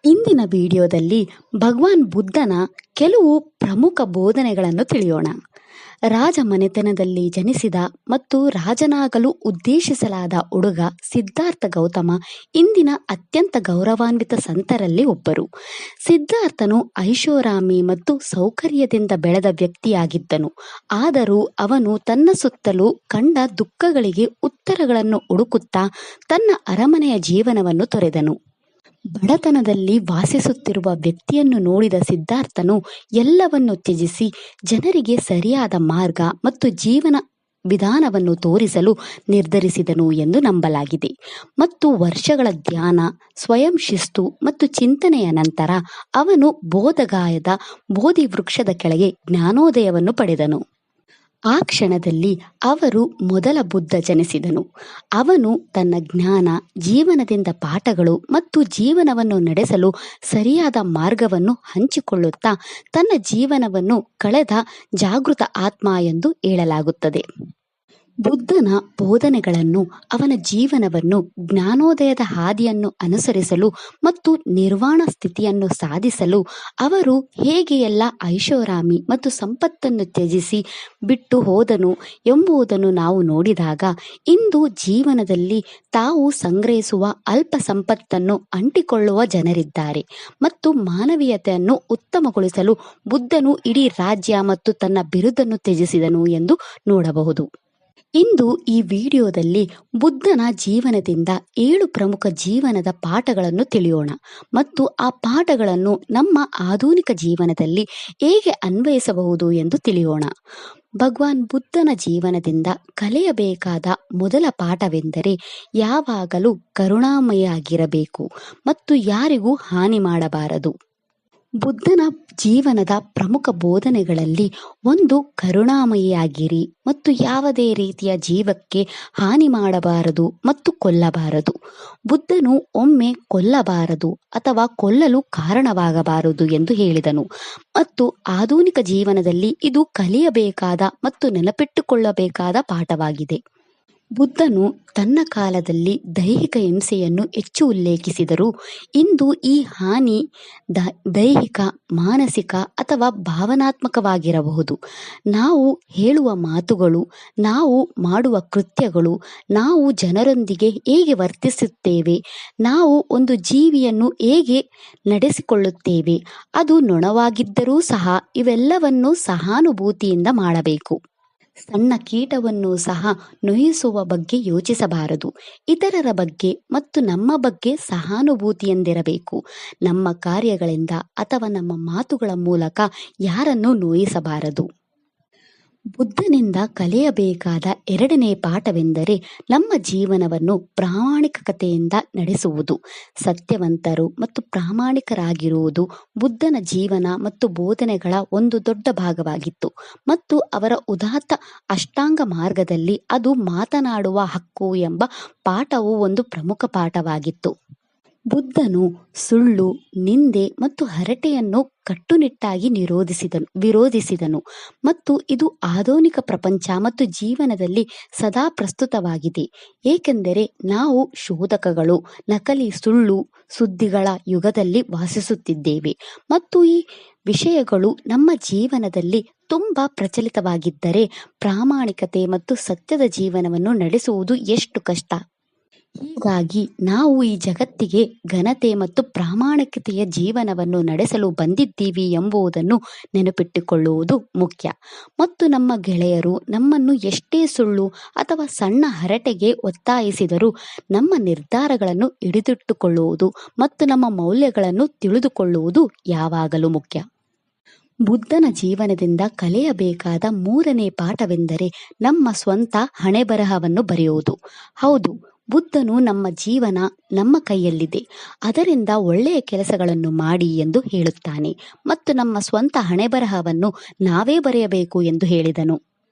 ಇಂದಿನ ವಿಡಿಯೋದಲ್ಲಿ ಭಗವಾನ್ ಬುದ್ಧನ ಕೆಲವು ಪ್ರಮುಖ ಬೋಧನೆಗಳನ್ನು ತಿಳಿಯೋಣ. ರಾಜಮನೆತನದಲ್ಲಿ ಜನಿಸಿದ ಮತ್ತು ರಾಜನಾಗಲು ಉದ್ದೇಶಿಸಲಾದ ಹುಡುಗ ಸಿದ್ಧಾರ್ಥ ಗೌತಮ ಇಂದಿನ ಅತ್ಯಂತ ಗೌರವಾನ್ವಿತ ಸಂತರಲ್ಲಿ ಒಬ್ಬರು. ಸಿದ್ಧಾರ್ಥನು ಐಷಾರಾಮಿ ಮತ್ತು ಸೌಕರ್ಯದಿಂದ ಬೆಳೆದ ವ್ಯಕ್ತಿಯಾಗಿದ್ದನು. ಆದರೂ ಅವನು ತನ್ನ ಸುತ್ತಲೂ ಕಂಡ ದುಃಖಗಳಿಗೆ ಉತ್ತರಗಳನ್ನು ಹುಡುಕುತ್ತಾ ತನ್ನ ಅರಮನೆಯ ಜೀವನವನ್ನು ತೊರೆದನು. ಬಡತನದಲ್ಲಿ ವಾಸಿಸುತ್ತಿರುವ ವ್ಯಕ್ತಿಯನ್ನು ನೋಡಿದ ಸಿದ್ಧಾರ್ಥನು ಎಲ್ಲವನ್ನು ತ್ಯಜಿಸಿ ಜನರಿಗೆ ಸರಿಯಾದ ಮಾರ್ಗ ಮತ್ತು ಜೀವನ ವಿಧಾನವನ್ನು ತೋರಿಸಲು ನಿರ್ಧರಿಸಿದನು ಎಂದು ನಂಬಲಾಗಿದೆ. ಮತ್ತು ವರ್ಷಗಳ ಧ್ಯಾನ, ಸ್ವಯಂ ಶಿಸ್ತು ಮತ್ತು ಚಿಂತನೆಯ ನಂತರ ಅವನು ಬೋಧಗಾಯದ ಬೋಧಿ ವೃಕ್ಷದ ಕೆಳಗೆ ಜ್ಞಾನೋದಯವನ್ನು ಪಡೆದನು. ಆ ಕ್ಷಣದಲ್ಲಿ ಅವರು ಮೊದಲ ಬುದ್ಧ ಜನಿಸಿದನು. ಅವನು ತನ್ನ ಜ್ಞಾನ, ಜೀವನದಿಂದ ಪಾಠಗಳು ಮತ್ತು ಜೀವನವನ್ನು ನಡೆಸಲು ಸರಿಯಾದ ಮಾರ್ಗವನ್ನು ಹಂಚಿಕೊಳ್ಳುತ್ತಾ ತನ್ನ ಜೀವನವನ್ನು ಕಳೆದ ಜಾಗೃತ ಆತ್ಮ ಎಂದು ಹೇಳಲಾಗುತ್ತದೆ. ಬುದ್ಧನ ಬೋಧನೆಗಳನ್ನು, ಅವನ ಜೀವನವನ್ನು ಜ್ಞಾನೋದಯದ ಹಾದಿಯನ್ನು ಅನುಸರಿಸಲು ಮತ್ತು ನಿರ್ವಾಣ ಸ್ಥಿತಿಯನ್ನು ಸಾಧಿಸಲು ಅವರು ಹೇಗೆ ಎಲ್ಲ ಐಷಾರಾಮಿ ಮತ್ತು ಸಂಪತ್ತನ್ನು ತ್ಯಜಿಸಿ ಬಿಟ್ಟು ಹೋದನು ಎಂಬುದನ್ನು ನಾವು ನೋಡಿದಾಗ, ಇಂದು ಜೀವನದಲ್ಲಿ ತಾವು ಸಂಗ್ರಹಿಸುವ ಅಲ್ಪ ಸಂಪತ್ತನ್ನು ಅಂಟಿಕೊಳ್ಳುವ ಜನರಿದ್ದಾರೆ ಮತ್ತು ಮಾನವೀಯತೆಯನ್ನು ಉತ್ತಮಗೊಳಿಸಲು ಬುದ್ಧನು ಇಡೀ ರಾಜ್ಯ ಮತ್ತು ತನ್ನ ಬಿರುದನ್ನು ತ್ಯಜಿಸಿದನು ಎಂದು ನೋಡಬಹುದು. ಇಂದು ಈ ವಿಡಿಯೋದಲ್ಲಿ ಬುದ್ಧನ ಜೀವನದಿಂದ 7 ಪ್ರಮುಖ ಜೀವನದ ಪಾಠಗಳನ್ನು ತಿಳಿಯೋಣ ಮತ್ತು ಆ ಪಾಠಗಳನ್ನು ನಮ್ಮ ಆಧುನಿಕ ಜೀವನದಲ್ಲಿ ಹೇಗೆ ಅನ್ವಯಿಸಬಹುದು ಎಂದು ತಿಳಿಯೋಣ. ಭಗವಾನ್ ಬುದ್ಧನ ಜೀವನದಿಂದ ಕಲಿಯಬೇಕಾದ ಮೊದಲ ಪಾಠವೆಂದರೆ ಯಾವಾಗಲೂ ಕರುಣಾಮಯಿಯಾಗಿರಬೇಕು ಮತ್ತು ಯಾರಿಗೂ ಹಾನಿ ಮಾಡಬಾರದು. ಬುದ್ಧನ ಜೀವನದ ಪ್ರಮುಖ ಬೋಧನೆಗಳಲ್ಲಿ ಒಂದು ಕರುಣಾಮಯಿಯಾಗಿರಿ ಮತ್ತು ಯಾವುದೇ ರೀತಿಯ ಜೀವಕ್ಕೆ ಹಾನಿ ಮಾಡಬಾರದು ಮತ್ತು ಕೊಲ್ಲಬಾರದು. ಬುದ್ಧನು ಒಮ್ಮೆ ಕೊಲ್ಲಬಾರದು ಅಥವಾ ಕೊಲ್ಲಲು ಕಾರಣವಾಗಬಾರದು ಎಂದು ಹೇಳಿದನು ಮತ್ತು ಆಧುನಿಕ ಜೀವನದಲ್ಲಿ ಇದು ಕಲಿಯಬೇಕಾದ ಮತ್ತು ನೆನಪಿಟ್ಟುಕೊಳ್ಳಬೇಕಾದ ಪಾಠವಾಗಿದೆ. ಬುದ್ಧನು ತನ್ನ ಕಾಲದಲ್ಲಿ ದೈಹಿಕ ಹಿಂಸೆಯನ್ನು ಹೆಚ್ಚು ಉಲ್ಲೇಖಿಸಿದರು. ಇಂದು ಈ ಹಾನಿ ದೈಹಿಕ, ಮಾನಸಿಕ ಅಥವಾ ಭಾವನಾತ್ಮಕವಾಗಿರಬಹುದು. ನಾವು ಹೇಳುವ ಮಾತುಗಳು, ನಾವು ಮಾಡುವ ಕೃತ್ಯಗಳು, ನಾವು ಜನರೊಂದಿಗೆ ಹೇಗೆ ವರ್ತಿಸುತ್ತೇವೆ, ನಾವು ಒಂದು ಜೀವಿಯನ್ನು ಹೇಗೆ ನಡೆಸಿಕೊಳ್ಳುತ್ತೇವೆ, ಅದು ನೊಣವಾಗಿದ್ದರೂ ಸಹ ಇವೆಲ್ಲವನ್ನು ಸಹಾನುಭೂತಿಯಿಂದ ಮಾಡಬೇಕು. ಸಣ್ಣ ಕೀಟವನ್ನು ಸಹ ನೋಯಿಸುವ ಬಗ್ಗೆ ಯೋಚಿಸಬಾರದು. ಇತರರ ಬಗ್ಗೆ ಮತ್ತು ನಮ್ಮ ಬಗ್ಗೆ ಸಹಾನುಭೂತಿಯಿಂದಿರಬೇಕು. ನಮ್ಮ ಕಾರ್ಯಗಳಿಂದ ಅಥವಾ ನಮ್ಮ ಮಾತುಗಳ ಮೂಲಕ ಯಾರನ್ನೂ ನೋಯಿಸಬಾರದು. ಬುದ್ಧನಿಂದ ಕಲಿಯಬೇಕಾದ 2ನೇ ಪಾಠವೆಂದರೆ ನಮ್ಮ ಜೀವನವನ್ನು ಪ್ರಾಮಾಣಿಕತೆಯಿಂದ ನಡೆಸುವುದು. ಸತ್ಯವಂತರು ಮತ್ತು ಪ್ರಾಮಾಣಿಕರಾಗಿರುವುದು ಬುದ್ಧನ ಜೀವನ ಮತ್ತು ಬೋಧನೆಗಳ ಒಂದು ದೊಡ್ಡ ಭಾಗವಾಗಿತ್ತು ಮತ್ತು ಅವರ ಉದಾತ್ತ ಅಷ್ಟಾಂಗ ಮಾರ್ಗದಲ್ಲಿ ಅದು ಮಾತನಾಡುವ ಹಕ್ಕು ಎಂಬ ಪಾಠವು ಒಂದು ಪ್ರಮುಖ ಪಾಠವಾಗಿತ್ತು. ಬುದ್ಧನು ಸುಳ್ಳು, ನಿಂದೆ ಮತ್ತು ಹರಟೆಯನ್ನು ಕಟ್ಟುನಿಟ್ಟಾಗಿ ವಿರೋಧಿಸಿದನು ಮತ್ತು ಇದು ಆಧುನಿಕ ಪ್ರಪಂಚ ಮತ್ತು ಜೀವನದಲ್ಲಿ ಸದಾ ಪ್ರಸ್ತುತವಾಗಿದೆ, ಏಕೆಂದರೆ ನಾವು ಶೋಧಕಗಳು, ನಕಲಿ ಸುಳ್ಳು ಸುದ್ದಿಗಳ ಯುಗದಲ್ಲಿ ವಾಸಿಸುತ್ತಿದ್ದೇವೆ ಮತ್ತು ಈ ವಿಷಯಗಳು ನಮ್ಮ ಜೀವನದಲ್ಲಿ ತುಂಬಾ ಪ್ರಚಲಿತವಾಗಿದ್ದರೆ ಪ್ರಾಮಾಣಿಕತೆ ಮತ್ತು ಸತ್ಯದ ಜೀವನವನ್ನು ನಡೆಸುವುದು ಎಷ್ಟು ಕಷ್ಟ. ಹೀಗಾಗಿ ನಾವು ಈ ಜಗತ್ತಿಗೆ ಘನತೆ ಮತ್ತು ಪ್ರಾಮಾಣಿಕತೆಯ ಜೀವನವನ್ನು ನಡೆಸಲು ಬಂದಿದ್ದೀವಿ ಎಂಬುದನ್ನು ನೆನಪಿಟ್ಟುಕೊಳ್ಳುವುದು ಮುಖ್ಯ. ಮತ್ತು ನಮ್ಮ ಗೆಳೆಯರು ನಮ್ಮನ್ನು ಎಷ್ಟೇ ಸುಳ್ಳು ಅಥವಾ ಸಣ್ಣ ಹರಟೆಗೆ ಒತ್ತಾಯಿಸಿದರೂ ನಮ್ಮ ನಿರ್ಧಾರಗಳನ್ನು ಹಿಡಿದಿಟ್ಟುಕೊಳ್ಳುವುದು ಮತ್ತು ನಮ್ಮ ಮೌಲ್ಯಗಳನ್ನು ತಿಳಿದುಕೊಳ್ಳುವುದು ಯಾವಾಗಲೂ ಮುಖ್ಯ. ಬುದ್ಧನ ಜೀವನದಿಂದ ಕಲಿಯಬೇಕಾದ 3ನೇ ಪಾಠವೆಂದರೆ ನಮ್ಮ ಸ್ವಂತ ಹಣೆಬರಹವನ್ನು ಬರೆಯುವುದು. ಹೌದು, ಬುದ್ಧನು ನಮ್ಮ ಜೀವನ ನಮ್ಮ ಕೈಯಲ್ಲಿದೆ, ಅದರಿಂದ ಒಳ್ಳೆಯ ಕೆಲಸಗಳನ್ನು ಮಾಡಿ ಎಂದು ಹೇಳುತ್ತಾನೆ ಮತ್ತು ನಮ್ಮ ಸ್ವಂತ ಹಣೆಬರಹವನ್ನು ನಾವೇ ಬರೆಯಬೇಕು ಎಂದು ಹೇಳಿದನು.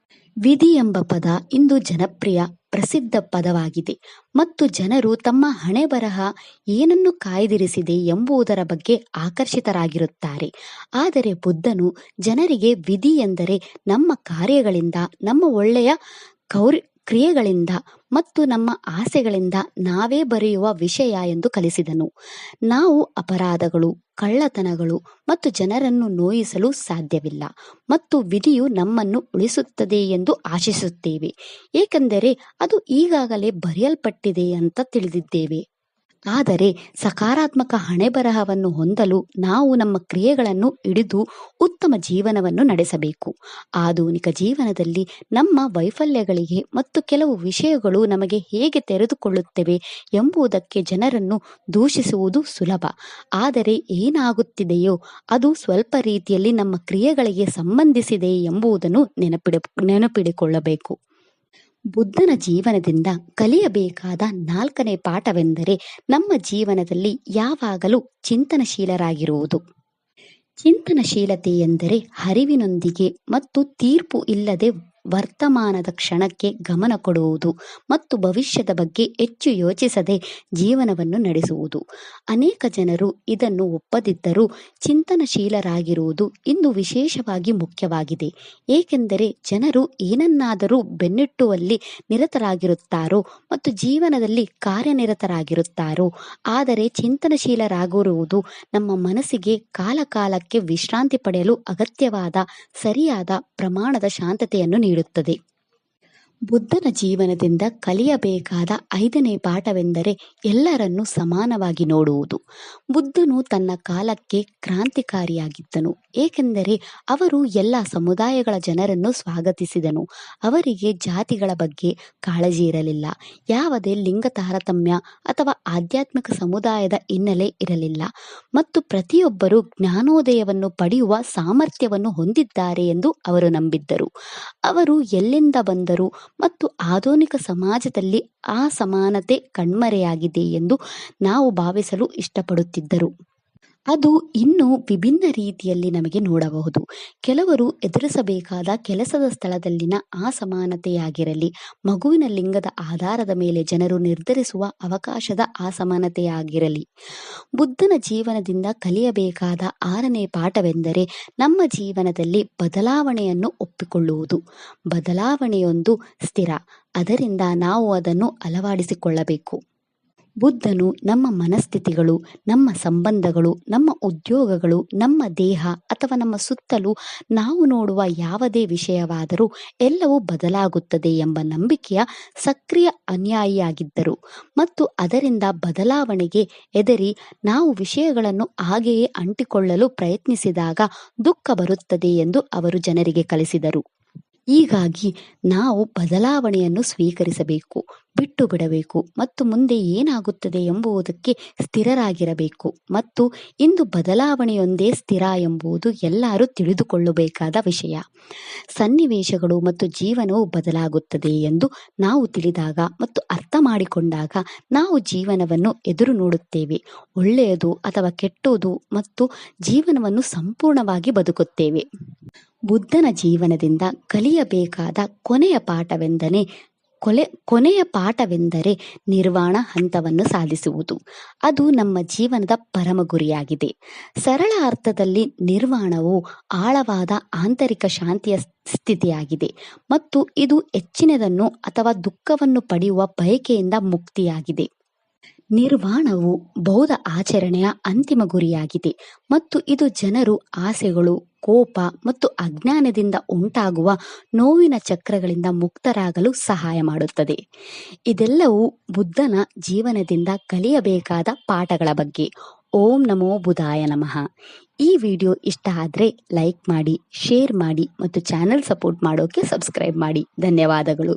ವಿಧಿ ಎಂಬ ಪದ ಇಂದು ಜನಪ್ರಿಯ ಪ್ರಸಿದ್ಧ ಪದವಾಗಿದೆ ಮತ್ತು ಜನರು ತಮ್ಮ ಹಣೆಬರಹ ಏನನ್ನು ಕಾಯ್ದಿರಿಸಿದೆ ಎಂಬುದರ ಬಗ್ಗೆ ಆಕರ್ಷಿತರಾಗಿರುತ್ತಾರೆ. ಆದರೆ ಬುದ್ಧನು ಜನರಿಗೆ ವಿಧಿ ಎಂದರೆ ನಮ್ಮ ಕಾರ್ಯಗಳಿಂದ ನಮ್ಮ ಒಳ್ಳೆಯ ಕ್ರಿಯೆಗಳಿಂದ ಮತ್ತು ನಮ್ಮ ಆಸೆಗಳಿಂದ ನಾವೇ ಬರೆಯುವ ವಿಷಯ ಎಂದು ಕಲಿಸಿದನು. ನಾವು ಅಪರಾಧಗಳು, ಕಳ್ಳತನಗಳು ಮತ್ತು ಜನರನ್ನು ನೋಯಿಸಲು ಸಾಧ್ಯವಿಲ್ಲ ಮತ್ತು ವಿಧಿಯು ನಮ್ಮನ್ನು ಉಳಿಸುತ್ತದೆ ಎಂದು ಆಶಿಸುತ್ತೇವೆ, ಏಕೆಂದರೆ ಅದು ಈಗಾಗಲೇ ಬರೆಯಲ್ಪಟ್ಟಿದೆ ಅಂತ ತಿಳಿದಿದ್ದೇವೆ. ಆದರೆ ಸಕಾರಾತ್ಮಕ ಹಣೆಬರಹವನ್ನು ಹೊಂದಲು ನಾವು ನಮ್ಮ ಕ್ರಿಯೆಗಳನ್ನು ಹಿಡಿದು ಉತ್ತಮ ಜೀವನವನ್ನು ನಡೆಸಬೇಕು. ಆಧುನಿಕ ಜೀವನದಲ್ಲಿ ನಮ್ಮ ವೈಫಲ್ಯಗಳಿಗೆ ಮತ್ತು ಕೆಲವು ವಿಷಯಗಳು ನಮಗೆ ಹೇಗೆ ತೆರೆದುಕೊಳ್ಳುತ್ತವೆ ಎಂಬುದಕ್ಕೆ ಜನರನ್ನು ದೂಷಿಸುವುದು ಸುಲಭ. ಆದರೆ ಏನಾಗುತ್ತಿದೆಯೋ ಅದು ಸ್ವಲ್ಪ ರೀತಿಯಲ್ಲಿ ನಮ್ಮ ಕ್ರಿಯೆಗಳಿಗೆ ಸಂಬಂಧಿಸಿದೆ ಎಂಬುದನ್ನು ನೆನಪಿಡಿಕೊಳ್ಳಬೇಕು. ಬುದ್ಧನ ಜೀವನದಿಂದ ಕಲಿಯಬೇಕಾದ 4ನೇ ಪಾಠವೆಂದರೆ ನಮ್ಮ ಜೀವನದಲ್ಲಿ ಯಾವಾಗಲೂ ಚಿಂತನಶೀಲರಾಗಿರುವುದು. ಚಿಂತನಶೀಲತೆ ಎಂದರೆ ಅರಿವಿನೊಂದಿಗೆ ಮತ್ತು ತೀರ್ಪು ಇಲ್ಲದೆ ವರ್ತಮಾನದ ಕ್ಷಣಕ್ಕೆ ಗಮನ ಕೊಡುವುದು ಮತ್ತು ಭವಿಷ್ಯದ ಬಗ್ಗೆ ಹೆಚ್ಚು ಯೋಚಿಸದೆ ಜೀವನವನ್ನು ನಡೆಸುವುದು. ಅನೇಕ ಜನರು ಇದನ್ನು ಒಪ್ಪದಿದ್ದರೂ ಚಿಂತನಶೀಲರಾಗಿರುವುದು ಇಂದು ವಿಶೇಷವಾಗಿ ಮುಖ್ಯವಾಗಿದೆ, ಏಕೆಂದರೆ ಜನರು ಏನನ್ನಾದರೂ ಬೆನ್ನಟ್ಟುವಲ್ಲಿ ನಿರತರಾಗಿರುತ್ತಾರೋ ಮತ್ತು ಜೀವನದಲ್ಲಿ ಕಾರ್ಯನಿರತರಾಗಿರುತ್ತಾರೋ. ಆದರೆ ಚಿಂತನಶೀಲರಾಗಿರುವುದು ನಮ್ಮ ಮನಸ್ಸಿಗೆ ಕಾಲಕಾಲಕ್ಕೆ ವಿಶ್ರಾಂತಿ ಪಡೆಯಲು ಅಗತ್ಯವಾದ ಸರಿಯಾದ ಪ್ರಮಾಣದ ಶಾಂತತೆಯನ್ನು ನೀಡುತ್ತದೆ. ಬುದ್ಧನ ಜೀವನದಿಂದ ಕಲಿಯಬೇಕಾದ 5ನೇ ಪಾಠವೆಂದರೆ ಎಲ್ಲರನ್ನೂ ಸಮಾನವಾಗಿ ನೋಡುವುದು. ಬುದ್ಧನು ತನ್ನ ಕಾಲಕ್ಕೆ ಕ್ರಾಂತಿಕಾರಿಯಾಗಿದ್ದನು, ಏಕೆಂದರೆ ಅವರು ಎಲ್ಲ ಸಮುದಾಯಗಳ ಜನರನ್ನು ಸ್ವಾಗತಿಸಿದನು. ಅವರಿಗೆ ಜಾತಿಗಳ ಬಗ್ಗೆ ಕಾಳಜಿ ಇರಲಿಲ್ಲ, ಯಾವುದೇ ಲಿಂಗ ತಾರತಮ್ಯ ಅಥವಾ ಆಧ್ಯಾತ್ಮಿಕ ಸಮುದಾಯದ ಹಿನ್ನೆಲೆ ಇರಲಿಲ್ಲ ಮತ್ತು ಪ್ರತಿಯೊಬ್ಬರೂ ಜ್ಞಾನೋದಯವನ್ನು ಪಡೆಯುವ ಸಾಮರ್ಥ್ಯವನ್ನು ಹೊಂದಿದ್ದಾರೆ ಎಂದು ಅವರು ನಂಬಿದ್ದರು. ಅವರು ಎಲ್ಲಿಂದ ಬಂದರು ಮತ್ತು ಆಧುನಿಕ ಸಮಾಜದಲ್ಲಿ ಆ ಸಮಾನತೆ ಕಣ್ಮರೆಯಾಗಿದೆ ಎಂದು ನಾವು ಭಾವಿಸಲು ಇಷ್ಟಪಡುತ್ತಿದ್ದರು. ಅದು ಇನ್ನೂ ವಿಭಿನ್ನ ರೀತಿಯಲ್ಲಿ ನಮಗೆ ನೋಡಬಹುದು. ಕೆಲವರು ಎದುರಿಸಬೇಕಾದ ಕೆಲಸದ ಸ್ಥಳದಲ್ಲಿನ ಅಸಮಾನತೆಯಾಗಿರಲಿ, ಮಗುವಿನ ಲಿಂಗದ ಆಧಾರದ ಮೇಲೆ ಜನರು ನಿರ್ಧರಿಸುವ ಅವಕಾಶದ ಅಸಮಾನತೆಯಾಗಿರಲಿ. ಬುದ್ಧನ ಜೀವನದಿಂದ ಕಲಿಯಬೇಕಾದ 6ನೇ ಪಾಠವೆಂದರೆ ನಮ್ಮ ಜೀವನದಲ್ಲಿ ಬದಲಾವಣೆಯನ್ನು ಒಪ್ಪಿಕೊಳ್ಳುವುದು. ಬದಲಾವಣೆಯೊಂದು ಸ್ಥಿರ, ಅದರಿಂದ ನಾವು ಅದನ್ನು ಅಳವಡಿಸಿಕೊಳ್ಳಬೇಕು. ಬುದ್ಧನು ನಮ್ಮ ಮನಸ್ಥಿತಿಗಳು, ನಮ್ಮ ಸಂಬಂಧಗಳು, ನಮ್ಮ ಉದ್ಯೋಗಗಳು, ನಮ್ಮ ದೇಹ ಅಥವಾ ನಮ್ಮ ಸುತ್ತಲೂ ನಾವು ನೋಡುವ ಯಾವುದೇ ವಿಷಯವಾದರೂ ಎಲ್ಲವೂ ಬದಲಾಗುತ್ತದೆ ಎಂಬ ನಂಬಿಕೆಯ ಸಕ್ರಿಯ ಅನುಯಾಯಿಯಾಗಿದ್ದರು ಮತ್ತು ಅದರಿಂದ ಬದಲಾವಣೆಗೆ ಹೆದರಿ ನಾವು ವಿಷಯಗಳನ್ನು ಹಾಗೆಯೇ ಅಂಟಿಕೊಳ್ಳಲು ಪ್ರಯತ್ನಿಸಿದಾಗ ದುಃಖ ಬರುತ್ತದೆ ಎಂದು ಅವರು ಜನರಿಗೆ ಕಲಿಸಿದರು. ಹೀಗಾಗಿ ನಾವು ಬದಲಾವಣೆಯನ್ನು ಸ್ವೀಕರಿಸಬೇಕು, ಬಿಟ್ಟು ಬಿಡಬೇಕು ಮತ್ತು ಮುಂದೆ ಏನಾಗುತ್ತದೆ ಎಂಬುದಕ್ಕೆ ಸ್ಥಿರರಾಗಿರಬೇಕು. ಮತ್ತು ಇಂದು ಬದಲಾವಣೆಯೊಂದೇ ಸ್ಥಿರ ಎಂಬುದು ಎಲ್ಲರೂ ತಿಳಿದುಕೊಳ್ಳಬೇಕಾದ ವಿಷಯ. ಸನ್ನಿವೇಶಗಳು ಮತ್ತು ಜೀವನವು ಬದಲಾಗುತ್ತದೆ ಎಂದು ನಾವು ತಿಳಿದಾಗ ಮತ್ತು ಅರ್ಥ ಮಾಡಿಕೊಂಡಾಗ ನಾವು ಜೀವನವನ್ನು ಎದುರು ನೋಡುತ್ತೇವೆ, ಒಳ್ಳೆಯದು ಅಥವಾ ಕೆಟ್ಟುದು, ಮತ್ತು ಜೀವನವನ್ನು ಸಂಪೂರ್ಣವಾಗಿ ಬದುಕುತ್ತೇವೆ. ಬುದ್ಧನ ಜೀವನದಿಂದ ಕಲಿಯಬೇಕಾದ ಕೊನೆಯ ಪಾಠವೆಂದರೆ ನಿರ್ವಾಣ ಹಂತವನ್ನು ಸಾಧಿಸುವುದು. ಅದು ನಮ್ಮ ಜೀವನದ ಪರಮ ಗುರಿಯಾಗಿದೆ. ಸರಳ ಅರ್ಥದಲ್ಲಿ ನಿರ್ವಾಣವು ಆಳವಾದ ಆಂತರಿಕ ಶಾಂತಿಯ ಸ್ಥಿತಿಯಾಗಿದೆ ಮತ್ತು ಇದು ಹೆಚ್ಚಿನದನ್ನು ಅಥವಾ ದುಃಖವನ್ನು ಪಡೆಯುವ ಬಯಕೆಯಿಂದ ಮುಕ್ತಿಯಾಗಿದೆ. ನಿರ್ವಾಣವು ಬೌದ್ಧ ಆಚರಣೆಯ ಅಂತಿಮ ಗುರಿಯಾಗಿದೆ ಮತ್ತು ಇದು ಜನರು ಆಸೆಗಳು, ಕೋಪ ಮತ್ತು ಅಜ್ಞಾನದಿಂದ ಉಂಟಾಗುವ ನೋವಿನ ಚಕ್ರಗಳಿಂದ ಮುಕ್ತರಾಗಲು ಸಹಾಯ ಮಾಡುತ್ತದೆ. ಇದೆಲ್ಲವೂ ಬುದ್ಧನ ಜೀವನದಿಂದ ಕಲಿಯಬೇಕಾದ ಪಾಠಗಳ ಬಗ್ಗೆ. ಓಂ ನಮೋ ಬುದ್ಧಾಯ ನಮಃ. ಈ ವಿಡಿಯೋ ಇಷ್ಟ ಆದರೆ ಲೈಕ್ ಮಾಡಿ, ಶೇರ್ ಮಾಡಿ ಮತ್ತು ಚಾನೆಲ್ ಸಪೋರ್ಟ್ ಮಾಡೋಕೆ ಸಬ್ಸ್ಕ್ರೈಬ್ ಮಾಡಿ. ಧನ್ಯವಾದಗಳು.